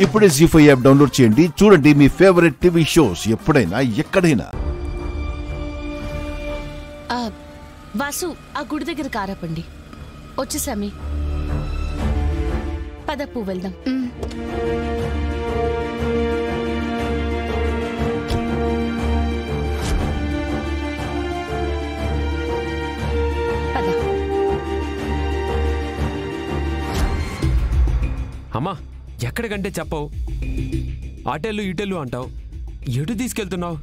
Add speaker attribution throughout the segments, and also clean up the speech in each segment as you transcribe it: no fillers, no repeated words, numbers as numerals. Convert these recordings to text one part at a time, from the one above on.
Speaker 1: ఇప్పుడే జీ5 app download చేయండి. చూడండి మీ ఫేవరెట్ టీవీ షోస్ ఎప్పుడైనా ఎక్కడైనా.
Speaker 2: వాసు, ఆ గుడి దగ్గర కారాపండి. వచ్చేసామి. పద పూ వెళ్దాం.
Speaker 3: అమ్మా, ఎక్కడికంటే చెప్పవు, ఆటేళ్ళు ఈటేళ్ళు అంటావు, ఎటు తీసుకెళ్తున్నావు?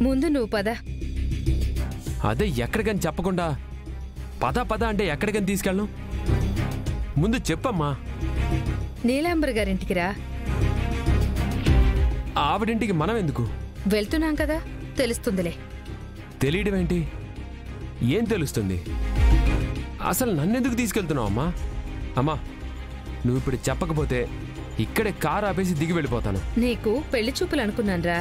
Speaker 4: ముందు నువ్వు పద.
Speaker 3: అదే ఎక్కడికని చెప్పకుండా పద పద అంటే ఎక్కడికని తీసుకెళ్ళను? ముందు చెప్పమ్మా.
Speaker 4: నీలాంబర్ గారింటికి రా.
Speaker 3: ఆవిడింటికి మనం ఎందుకు
Speaker 4: వెళ్తున్నాం కదా, తెలుస్తుందిలే.
Speaker 3: తెలియడం ఏంటి? ఏం తెలుస్తుంది? అసలు నన్నెందుకు తీసుకెళ్తున్నావు అమ్మా? అమ్మా, నువ్వు ఇప్పుడు చెప్పకపోతే ఇక్కడే కారు ఆపేసి దిగి వెళ్ళిపోతాను.
Speaker 4: నీకు పెళ్లి చూపులు అనుకున్నాన్రా.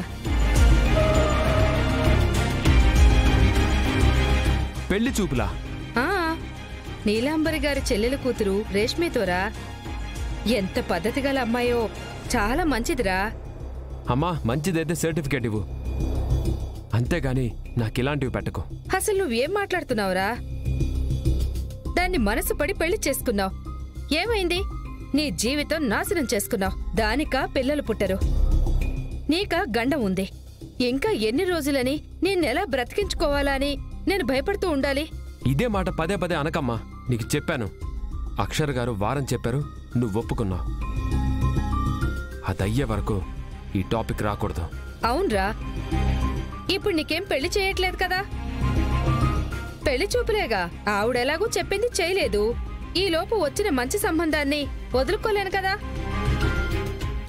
Speaker 3: పెళ్లి చూపులా?
Speaker 4: నీలాంబరి గారి చెల్లెల కూతురు రేష్మితోరా. ఎంత పద్ధతి గల అమ్మాయో, చాలా మంచిదిరా.
Speaker 3: అమ్మా, మంచిదైతే సర్టిఫికేట్ ఇవ్వు, అంతేగాని నాకిలాంటివి పెట్టకు.
Speaker 4: అసలు నువ్వేం మాట్లాడుతున్నావురా? దాన్ని మనసు పడి పెళ్లి చేసుకున్నావు. ఏమైంది? నీ జీవితం నాశనం చేసుకున్నావు. దానికా పిల్లలు పుట్టరు, నీకా గండం ఉంది. ఇంకా ఎన్ని రోజులని నిన్నెలా బ్రతికించుకోవాలా అని నేను భయపడుతూ ఉండాలి.
Speaker 3: ఇదే మాట పదే పదే అనకమ్మా. నీకు చెప్పాను, అక్షర్ గారు వారం చెప్పారు, నువ్వు ఒప్పుకున్నావు. అదయ్యే వరకు ఈ టాపిక్ రాకూడదు.
Speaker 4: అవునరా, ఇప్పుడు నీకేం పెళ్లి చేయట్లేదు కదా. పెళ్లి చూపులేగా, ఆవిడెలాగూ చెప్పింది చేయలేదు. ఈలోపు వచ్చిన మంచి సంబంధాన్ని వదులుకోలేను కదా.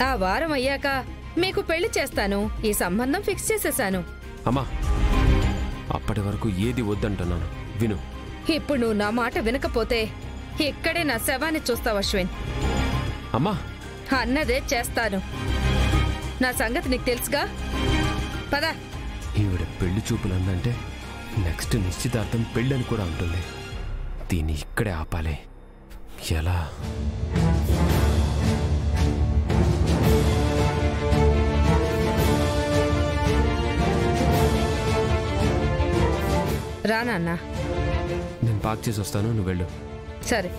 Speaker 4: ఆ వారం అయ్యాక మీకు పెళ్లి చేస్తాను. ఈ సంబంధం ఫిక్స్ చేసేశాను.
Speaker 3: అమ్మా, అప్పటి వరకు ఏది వద్దంటున్నాను, విను.
Speaker 4: ఇప్పుడు నువ్వు నా మాట వినకపోతే ఇక్కడే నా శవాన్ని చూస్తావు అశ్విన్.
Speaker 3: అమ్మా,
Speaker 4: అన్నదే చేస్తాను. నా సంగతి నీకు తెలుసుగా. పద.
Speaker 3: ఈవిడ పెళ్లి చూపులు అందంటే నెక్స్ట్ నిశ్చితార్థం పెళ్ళని కూడా ఉంటుంది. దీన్ని ఇక్కడే ఆపాలి. ఎలా?
Speaker 4: రానా?
Speaker 3: నేను పార్క్ చేసి వస్తాను, నువ్వు వెళ్ళు.
Speaker 4: సరే.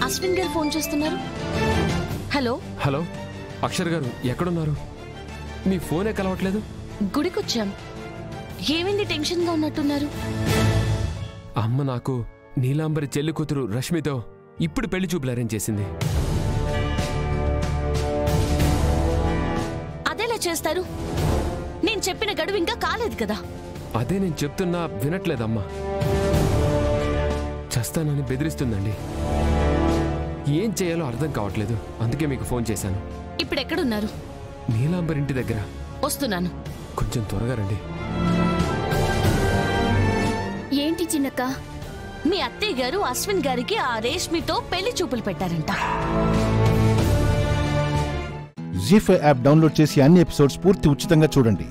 Speaker 2: అశ్విన్ గారు ఫోన్ చేస్తున్నారు. హలో
Speaker 3: హలో, అక్షర్ గారు ఎక్కడున్నారు? మీ ఫోనే కలవట్లేదు.
Speaker 2: గుడికొచ్చాం. ఏమైంది? టెన్షన్ గా ఉన్నట్టున్నారు.
Speaker 3: అమ్మ నాకు నీలాంబరి చెల్లి కూతురు రష్మితో ఇప్పుడు పెళ్లి చూపులు అరేంజ్ చేసింది.
Speaker 2: అదేలా చేస్తారు? నేను చెప్పిన గడువు ఇంకా కాలేదు కదా.
Speaker 3: అదే నేను చెప్తున్నా, వినట్లేదమ్మా. చస్తానని బెదిరిస్తుందండి. ఏం చేయాలో అర్థం కావట్లేదు. అందుకే మీకు ఫోన్ చేశాను.
Speaker 2: ఇప్పుడు ఎక్కడున్నారు?
Speaker 3: నీలాంబరి ఇంటి దగ్గర.
Speaker 2: వస్తున్నాను.
Speaker 3: కొంచెం త్వరగా రండి.
Speaker 2: ఏంటి చిన్నక్క? మీ అత్తయ్య గారు అశ్విన్ గారికి ఆ రేష్మితో పెళ్లి చూపులు పెట్టారంట.
Speaker 1: జీ5 యాప్ డౌన్లోడ్ చేసి అన్ని ఎపిసోడ్స్ పూర్తి ఉచితంగా చూడండి.